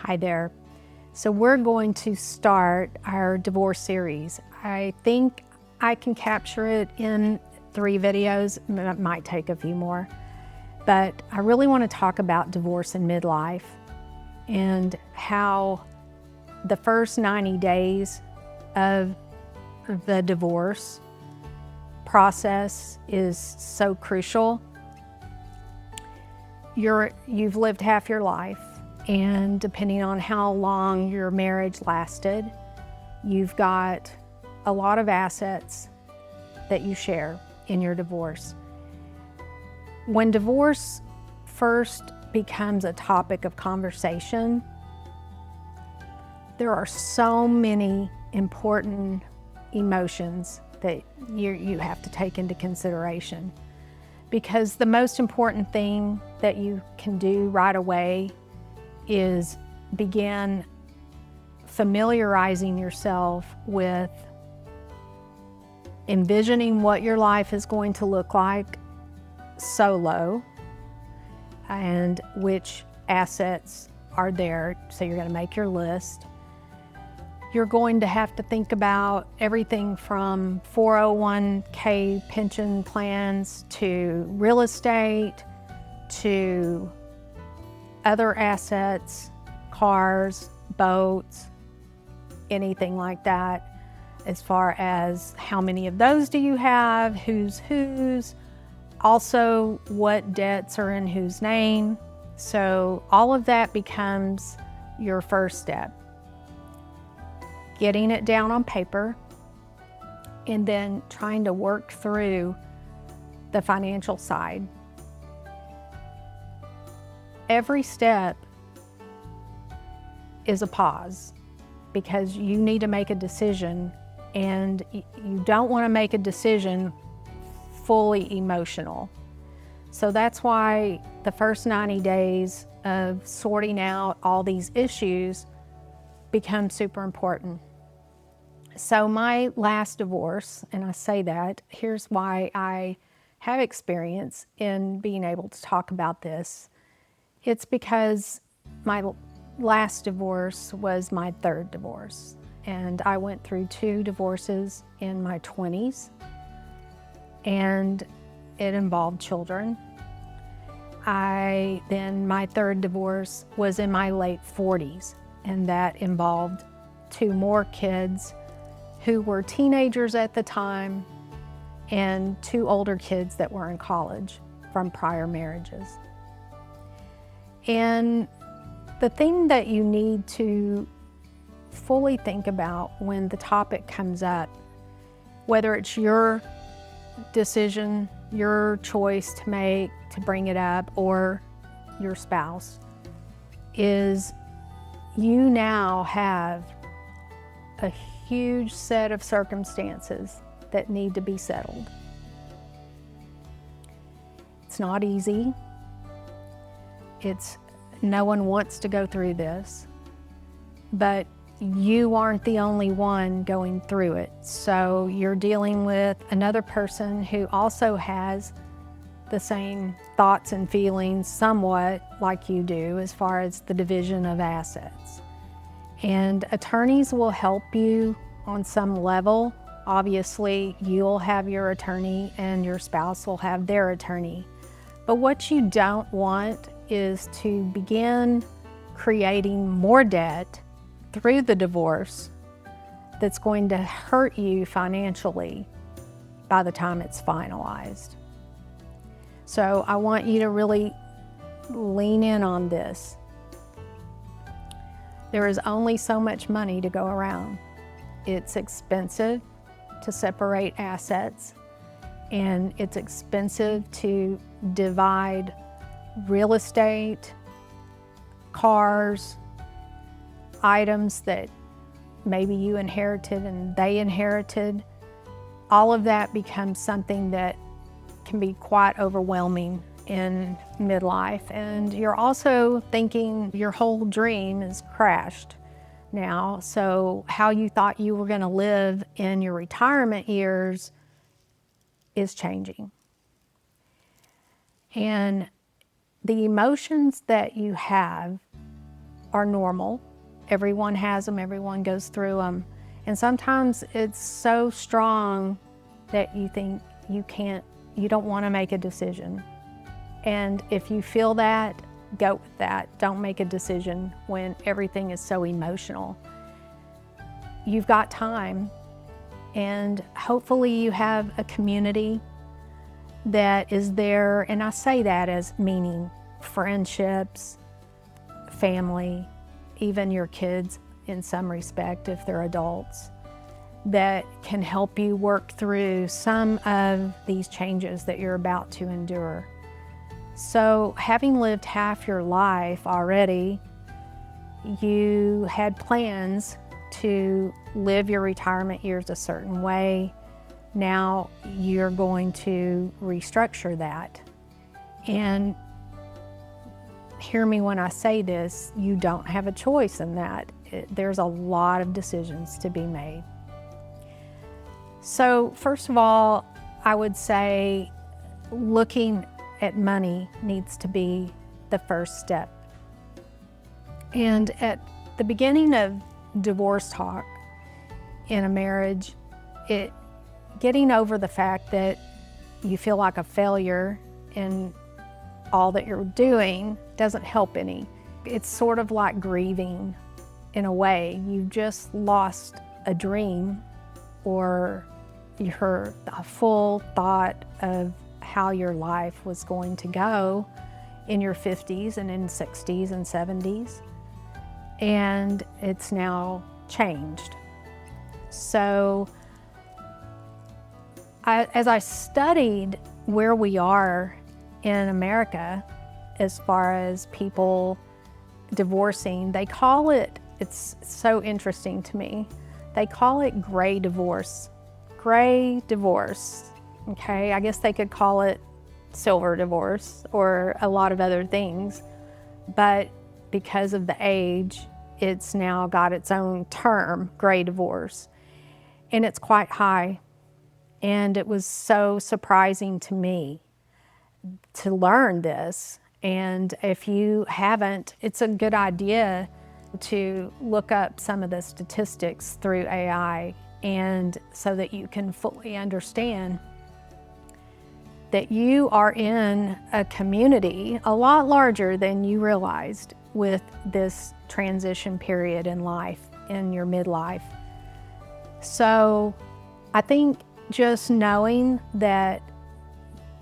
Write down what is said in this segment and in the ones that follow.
Hi there. So we're going to start our divorce series. I think I can capture it in 3 videos. It might take a few more. But I really want to talk about divorce in midlife and how the first 90 days of the divorce process is so crucial. You've lived half your life, and depending on how long your marriage lasted, you've got a lot of assets that you share in your divorce. When divorce first becomes a topic of conversation, there are so many important emotions that you have to take into consideration. Because the most important thing that you can do right away is begin familiarizing yourself with envisioning what your life is going to look like solo and which assets are there. So you're going to make your list. You're going to have to think about everything from 401k pension plans to real estate to other assets, cars, boats, anything like that, as far as how many of those do you have, whose, also what debts are in whose name. So all of that becomes your first step. Getting it down on paper and then trying to work through the financial side. Every step is a pause because you need to make a decision, and you don't want to make a decision fully emotional. So that's why the first 90 days of sorting out all these issues become super important. So my last divorce, and I say that, here's why I have experience in being able to talk about this. It's because my last divorce was my 3rd divorce, and I went through 2 divorces in my 20s, and it involved children. My 3rd divorce was in my late 40s, and that involved 2 more kids who were teenagers at the time and 2 older kids that were in college from prior marriages. And the thing that you need to fully think about when the topic comes up, whether it's your decision, your choice to make to bring it up, or your spouse, is you now have a huge set of circumstances that need to be settled. It's not easy. No one wants to go through this, but you aren't the only one going through it. So you're dealing with another person who also has the same thoughts and feelings somewhat like you do as far as the division of assets. And attorneys will help you on some level. Obviously, you'll have your attorney and your spouse will have their attorney. But what you don't want is to begin creating more debt through the divorce that's going to hurt you financially by the time it's finalized. So I want you to really lean in on this. There is only so much money to go around. It's expensive to separate assets, and it's expensive to divide real estate, cars, items that maybe you inherited and they inherited. All of that becomes something that can be quite overwhelming in midlife, and you're also thinking your whole dream is crashed now. So how you thought you were going to live in your retirement years is changing. And the emotions that you have are normal. Everyone has them, everyone goes through them. And sometimes it's so strong that you think you don't want to make a decision. And if you feel that, go with that. Don't make a decision when everything is so emotional. You've got time, and hopefully you have a community that is there, and I say that as meaning friendships, family, even your kids in some respect if they're adults, that can help you work through some of these changes that you're about to endure. So having lived half your life already, you had plans to live your retirement years a certain way. Now you're going to restructure that. And hear me when I say this, you don't have a choice in that. There's a lot of decisions to be made. So first of all, I would say looking at money needs to be the first step. And at the beginning of divorce talk in a marriage, getting over the fact that you feel like a failure in all that you're doing doesn't help any. It's sort of like grieving in a way. You've just lost a dream, or you heard a full thought of how your life was going to go in your 50s and in 60s and 70s, and it's now changed. So as I studied where we are in America as far as people divorcing, they call it, it's so interesting to me, they call it gray divorce. Gray divorce, okay? I guess they could call it silver divorce or a lot of other things, but because of the age, it's now got its own term, gray divorce, and it's quite high. And it was so surprising to me to learn this. And if you haven't, it's a good idea to look up some of the statistics through AI, and so that you can fully understand that you are in a community a lot larger than you realized with this transition period in life, in your midlife. So I think just knowing that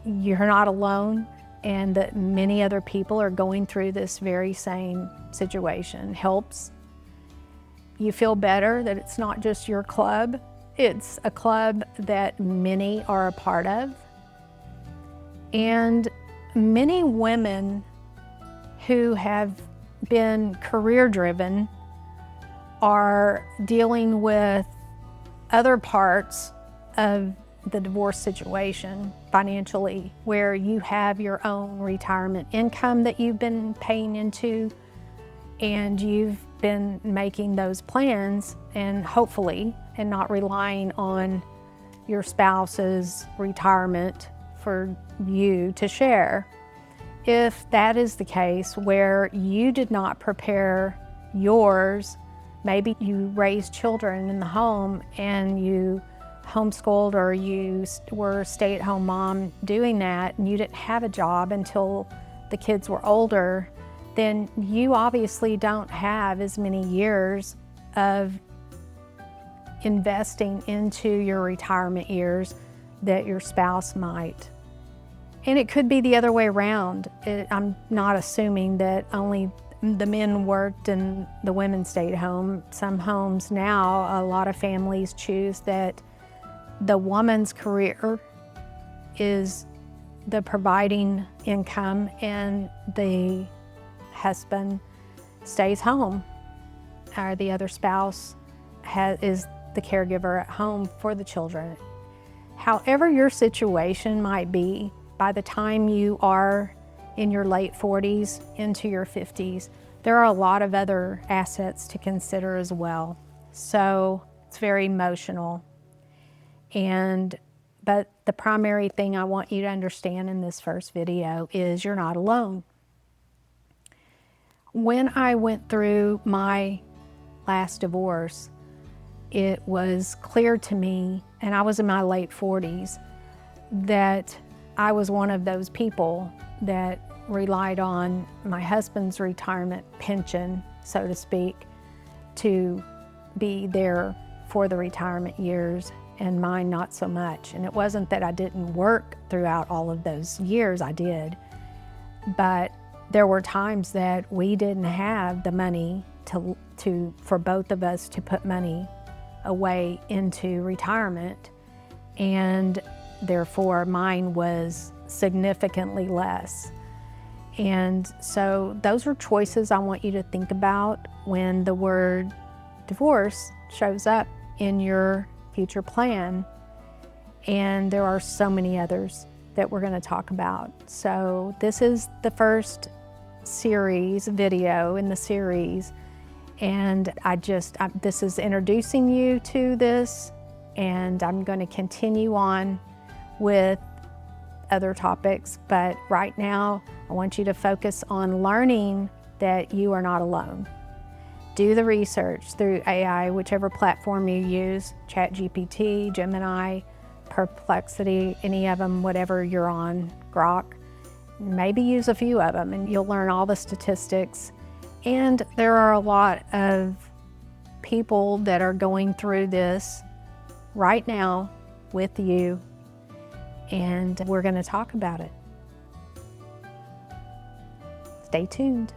you're not alone and that many other people are going through this very same situation helps. You feel better that it's not just your club, it's a club that many are a part of. And many women who have been career driven are dealing with other parts of the divorce situation financially, where you have your own retirement income that you've been paying into, and you've been making those plans, and hopefully, and not relying on your spouse's retirement for you to share. If that is the case, where you did not prepare yours, maybe you raised children in the home and you homeschooled, or you were a stay-at-home mom doing that, and you didn't have a job until the kids were older, then you obviously don't have as many years of investing into your retirement years that your spouse might. And it could be the other way around. I'm not assuming that only the men worked and the women stayed home. Some homes now, a lot of families choose that the woman's career is the providing income and the husband stays home, or the other spouse is the caregiver at home for the children. However your situation might be, by the time you are in your late 40s into your 50s, there are a lot of other assets to consider as well. So it's very emotional. But the primary thing I want you to understand in this first video is you're not alone. When I went through my last divorce, it was clear to me, and I was in my late 40s, that I was one of those people that relied on my husband's retirement pension, so to speak, to be there for the retirement years, and mine not so much. And it wasn't that I didn't work throughout all of those years, I did, but there were times that we didn't have the money for both of us to put money away into retirement, and therefore mine was significantly less. And so those are choices I want you to think about when the word divorce shows up in your future plan. And there are so many others that we're going to talk about. So this is the first video in the series, and this is introducing you to this, and I'm going to continue on with other topics, but right now I want you to focus on learning that you are not alone. Do the research through AI, whichever platform you use, ChatGPT, Gemini, Perplexity, any of them, whatever you're on, Grok. Maybe use a few of them and you'll learn all the statistics. And there are a lot of people that are going through this right now with you, and we're going to talk about it. Stay tuned.